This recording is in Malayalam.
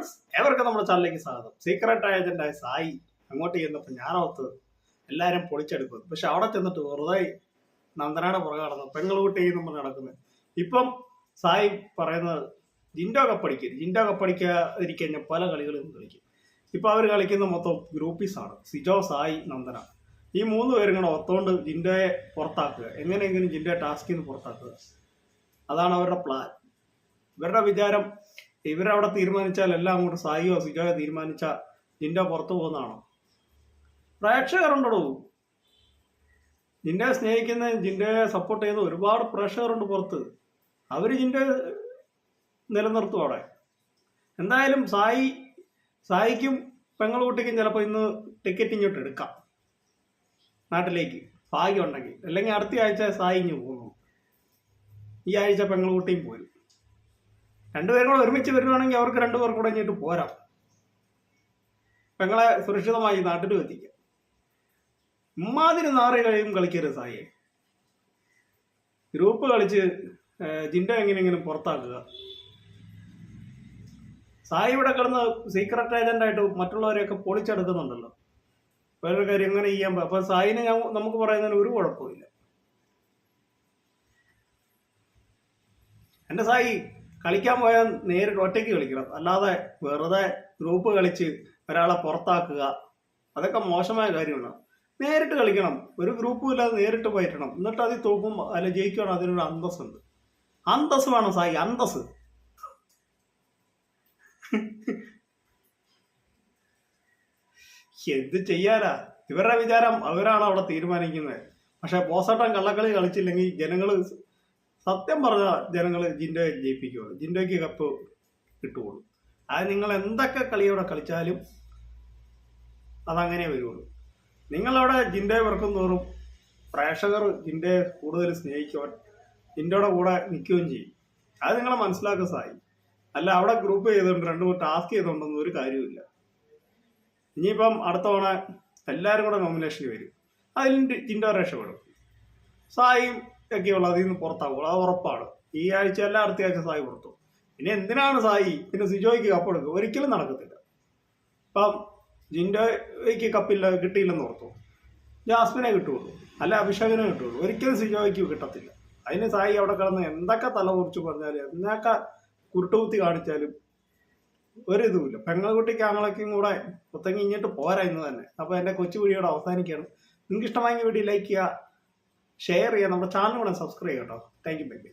ഫ്രണ്ട്സ്, ഏവർക്കും നമ്മുടെ ചാനലിലേക്ക് സ്വാഗതം. സീക്രട്ട് ഏജന്റായ സായി അങ്ങോട്ട് ചെന്നപ്പോൾ ഞാനോർത്ത് എല്ലാവരും പൊളിച്ചെടുക്കും. പക്ഷെ അവിടെ ചെന്നിട്ട് വെറുതെ നന്ദനയുടെ പുറകെ നടന്നു പെങ്ങളുകുട്ടി നമ്മൾ നടക്കുന്നത്. ഇപ്പം സായി പറയുന്നത് ജിൻഡോ കപ്പടിക്കാതിരിക്കഴിഞ്ഞാൽ പല കളികളും കളിക്കും. ഇപ്പൊ അവർ കളിക്കുന്ന മൊത്തം ഗ്രൂപ്പീസാണ്. സിജോ, സായി, നന്ദന, ഈ 3 പേരും കൂടെ ഒത്തോണ്ട് ജിൻഡോയെ പുറത്താക്കുക. എങ്ങനെയെങ്കിലും ജിൻഡോയെ ടാസ്കിൽ നിന്ന് പുറത്താക്കുക. അതാണ് അവരുടെ പ്ലാൻ. ഇവരുടെ വിചാരം ഇവരവിടെ തീരുമാനിച്ചാൽ എല്ലാം അങ്ങോട്ട് സായിയോ സിജോയോ തീരുമാനിച്ചാൽ ജിൻഡോ പുറത്തു പോകുന്നതാണോ? പ്രേക്ഷകരുണ്ടോ? ജിൻഡോയെ സ്നേഹിക്കുന്ന, ജിൻഡോയെ സപ്പോർട്ട് ചെയ്യുന്ന ഒരുപാട് പ്രേക്ഷകരുണ്ട് പുറത്ത്. അവർ ജിൻഡോയെ നിലനിർത്തും അവിടെ. എന്തായാലും സായിക്കും പെങ്ങളുകുട്ടിക്കും ചിലപ്പോൾ ഇന്ന് ടിക്കറ്റ് ഇങ്ങോട്ട് എടുക്കാം നാട്ടിലേക്ക്, ഭാഗ്യം ഉണ്ടെങ്കിൽ. അല്ലെങ്കിൽ അടുത്ത ആഴ്ച സായി ഇങ്ങ് പോകുന്നു, ഈ ആഴ്ച പെങ്ങളുകുട്ടിയും പോരും. രണ്ടുപേരും കൂടെ ഒരുമിച്ച് വരുവാണെങ്കിൽ അവർക്ക് 2 പേർക്കും കൂടെ ഇങ്ങോട്ട് പോരാം, പെങ്ങളെ സുരക്ഷിതമായി നാട്ടിൽ എത്തിക്കാം. ഇമ്മാതിരി നാറി കഴിയും കളിക്കരുത് സായിയെ. ഗ്രൂപ്പ് കളിച്ച് ജിൻഡോ എങ്ങനെയെങ്കിലും പുറത്താക്കുക. സായി ഇവിടെ കിടന്ന് സീക്രട്ട് ഏജന്റായിട്ട് മറ്റുള്ളവരെയൊക്കെ പൊളിച്ചെടുക്കുന്നുണ്ടല്ലോ. വേറൊരു കാര്യം എങ്ങനെ ചെയ്യാൻ പറ്റും? അപ്പൊ സായിനെ നമുക്ക് പറയുന്നതിന് ഒരു കുഴപ്പമില്ല. എന്റെ സായി കളിക്കാൻ പോയാൽ നേരിട്ട് ഒറ്റയ്ക്ക് കളിക്കണം, അല്ലാതെ വെറുതെ ഗ്രൂപ്പ് കളിച്ച് ഒരാളെ പുറത്താക്കുക അതൊക്കെ മോശമായ കാര്യമാണ്. നേരിട്ട് കളിക്കണം, ഒരു ഗ്രൂപ്പും ഇല്ലാതെ നേരിട്ട് പോയിട്ടണം. എന്നിട്ട് അതിൽ തോക്കും അല്ല ജയിക്കണം, അതിനൊരു അന്തസ്സുണ്ട്. അന്തസ് വേണം സായി, അന്തസ്. എന്ത് ചെയ്യാനാ? ഇവരുടെ വിചാരം അവരാണ് അവിടെ തീരുമാനിക്കുന്നത്. പക്ഷെ ബോസേട്ടൻ കള്ളക്കളി കളിച്ചില്ലെങ്കിൽ ജനങ്ങള്, സത്യം പറഞ്ഞ ജനങ്ങള് ജിൻഡോയെ ജയിപ്പിക്കുള്ളൂ, ജിൻഡോയ്ക്ക് കപ്പ് കിട്ടുകയുള്ളൂ. അത് നിങ്ങൾ എന്തൊക്കെ കളിയോടെ കളിച്ചാലും അതങ്ങനെ വരുള്ളൂ. നിങ്ങളവിടെ ജിൻഡോയെ വെറുക്കും തോറും പ്രേക്ഷകർ ജിൻഡോയെ കൂടുതൽ സ്നേഹിക്കുവാൻ ജിൻഡോയുടെ കൂടെ നിൽക്കുകയും ചെയ്യും. അത് നിങ്ങളെ മനസ്സിലാക്കുക സായി. അല്ല അവിടെ ഗ്രൂപ്പ് ചെയ്തുകൊണ്ട് 2 ടാസ്ക് ചെയ്തുകൊണ്ടൊന്നും ഒരു കാര്യമില്ല. ഇനിയിപ്പം അടുത്ത തവണ എല്ലാവരും കൂടെ നോമിനേഷന് വരും, അതിൽ ജിൻഡോ രക്ഷപ്പെടും. സായിയും ഒക്കെയുള്ള അതിൽ നിന്ന് പുറത്താവുള്ളൂ, അത് ഉറപ്പാണ്. ഈ ആഴ്ച അല്ല അടുത്ത ആഴ്ച സായി പുറത്തു. പിന്നെ എന്തിനാണ് സായി പിന്നെ സിജോയ്ക്ക് കപ്പെടുക്കുക? ഒരിക്കലും നടക്കത്തില്ല. ഇപ്പം ജിൻഡോയ്ക്ക് കിട്ടിയില്ലെന്ന് ഓർത്തു, ജാസ്മിനെ കിട്ടുള്ളൂ, അല്ല അഭിഷേകിനെ കിട്ടുള്ളൂ. ഒരിക്കലും സിജോയ്ക്ക് കിട്ടത്തില്ല. അതിന് സായി അവിടെ കിടന്ന് എന്തൊക്കെ തല കുറിച്ച് പറഞ്ഞാലും എന്തൊക്കെ കുരുട്ടുകുത്തി കാണിച്ചാലും ഒരിതുമില്ല. പെങ്ങളുകുട്ടിക്ക് ആങ്ങളയ്ക്കും കൂടെ ഒത്തങ്ങി ഇങ്ങോട്ട് പോരാ ഇന്ന് തന്നെ. അപ്പോൾ എൻ്റെ കൊച്ചു വീഡിയോടെ അവസാനിക്കുകയാണ്. നിങ്ങൾക്ക് ഇഷ്ടമായെങ്കിൽ വീഡിയോ ലൈക്ക് ചെയ്യുക, ഷെയർ ചെയ്യുക, നമ്മുടെ ചാനൽ കൂടെ സബ്സ്ക്രൈബ് ചെയ്യുക കേട്ടോ. Thank you, bye bye.